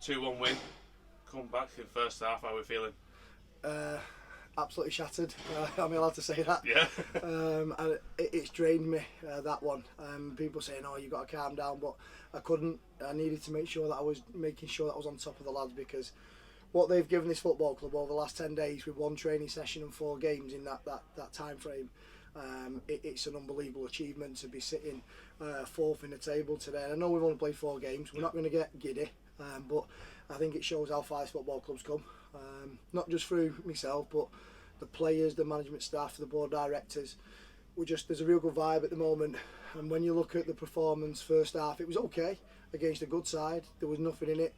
2-1 win. Come back in first half. How are we feeling? Absolutely shattered. I'm allowed to say that. Yeah. And it's drained me, that one. People saying, "Oh, you got to calm down," but I couldn't. I needed to make sure that I was on top of the lads, because what they've given this football club over the last 10 days with one training session and 4 games in that time frame, it's an unbelievable achievement to be sitting 4th in the table today. And I know we've only played 4 games. We're not going to get giddy, but I think it shows how far this football club's come. Not just through myself, but the players, the management staff, the board directors. There's a real good vibe at the moment. And when you look at the performance first half, it was okay against a good side. There was nothing in it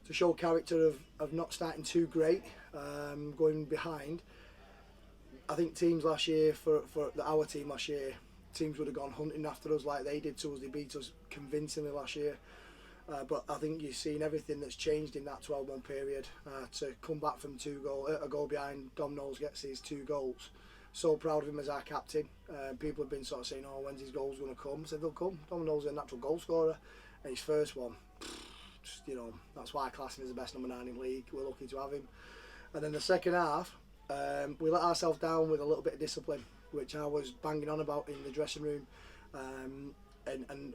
to show character of not starting too great, going behind. I think teams last year, for our team last year, teams would have gone hunting after us like they did to us. They beat us convincingly last year. But I think you've seen everything that's changed in that 12-month period. To come back from a goal behind, Dom Knowles gets his 2 goals. So proud of him as our captain. People have been sort of saying, "Oh, when's his goals going to come?" I said, "They'll come." Dom Knowles is a natural goal scorer, and his first one, that's why I class him as the best number 9 in the league. We're lucky to have him. And then the second half, we let ourselves down with a little bit of discipline, which I was banging on about in the dressing room, and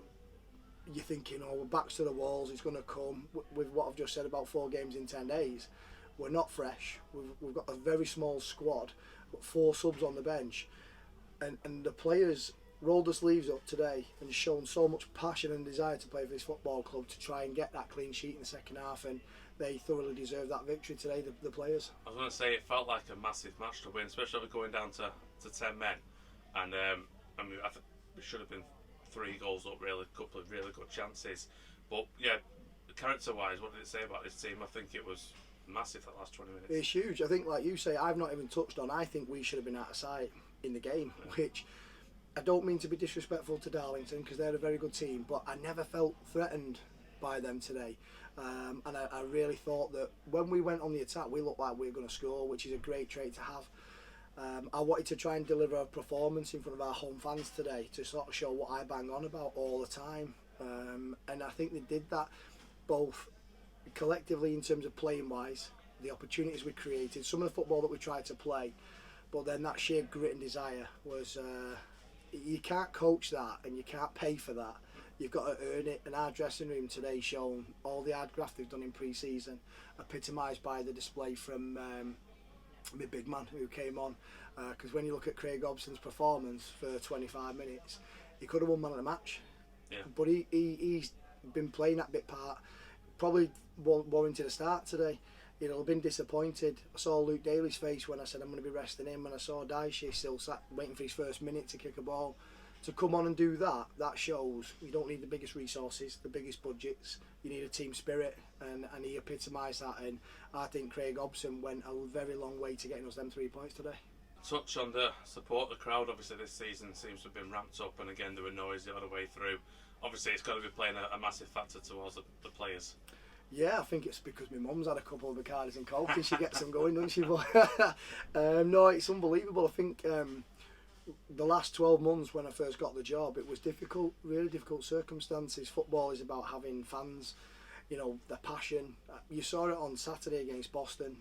you're thinking, "Oh, we're backs to the walls, it's going to come." With what I've just said about 4 games in 10 days, we're not fresh. We've got a very small squad, got 4 subs on the bench, and the players rolled the sleeves up today and shown so much passion and desire to play for this football club to try and get that clean sheet in the second half, and they thoroughly deserve that victory today, the players. I was going to say, it felt like a massive match to win, especially going down to 10 men. And I think we should have been 3 goals up, really, a couple of really good chances. But yeah, character-wise, what did it say about this team? I think it was massive that last 20 minutes. It's huge. I think, like you say, I've not even touched on, I think we should have been out of sight in the game, which I don't mean to be disrespectful to Darlington, because they're a very good team, but I never felt threatened by them today. And I really thought that when we went on the attack, we looked like we were going to score, which is a great trait to have. I wanted to try and deliver a performance in front of our home fans today to sort of show what I bang on about all the time. And I think they did that both collectively in terms of playing wise, the opportunities we created, some of the football that we tried to play, but then that sheer grit and desire was, you can't coach that and you can't pay for that. You've got to earn it, and our dressing room today shown all the hard graft they've done in pre-season, epitomised by the display from my big man who came on. Because when you look at Craig Hobson's performance for 25 minutes, he could have won man of the match. Yeah. But he's been playing that bit part, probably warranted a start today. I've been disappointed. I saw Luke Daly's face when I said I'm going to be resting him, and I saw Dyche still sat waiting for his first minute to kick a ball. To come on and do that shows you don't need the biggest resources, the biggest budgets. You need a team spirit, and he epitomised that. And I think Craig Hobson went a very long way to getting us them 3 points today. Touch on the support. The crowd obviously this season seems to have been ramped up, and again they were noisy all the way through. Obviously it's got to be playing a massive factor towards the players. Yeah, I think it's because my mum's had a couple of Bacardis and Coke and she gets them going, doesn't she? But no, it's unbelievable. I think the last 12 months when I first got the job, it was difficult, really difficult circumstances. Football is about having fans, their passion. You saw it on Saturday against Boston.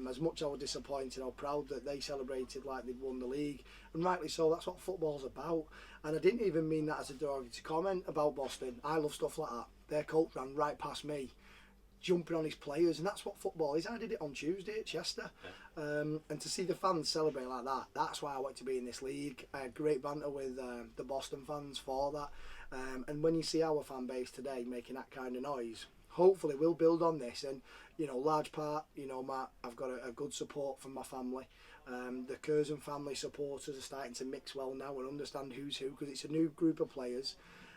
As much as I was disappointed, I was proud that they celebrated like they'd won the league, and rightly so. That's what football's about. And I didn't even mean that as a derogatory comment about Boston. I love stuff like that. Their coach ran right past me, jumping on his players, and that's what football is. I did it on Tuesday at Chester, and to see the fans celebrate like that, that's why I want to be in this league. I had great banter with the Boston fans for that, and when you see our fan base today making that kind of noise, hopefully we'll build on this. And large part, Matt, I've got a good support from my family. The Curzon family supporters are starting to mix well now and understand who's who, because it's a new group of players,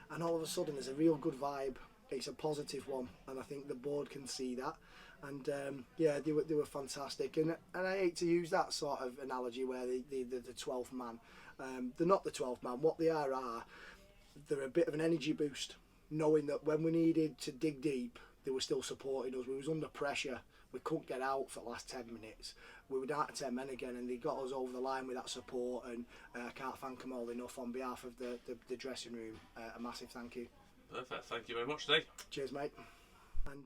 and all of a sudden there's a real good vibe. It's a positive one, and I think the board can see that. And yeah, they were fantastic. And I hate to use that sort of analogy where they're the 12th man. They're not the 12th man. What they are, they're a bit of an energy boost, knowing that when we needed to dig deep, they were still supporting us. We was under pressure. We couldn't get out for the last 10 minutes. We were down to 10 men again, and they got us over the line with that support. And I can't thank them all enough on behalf of the dressing room. A massive thank you. Perfect. Thank you very much, Dave. Cheers, mate. And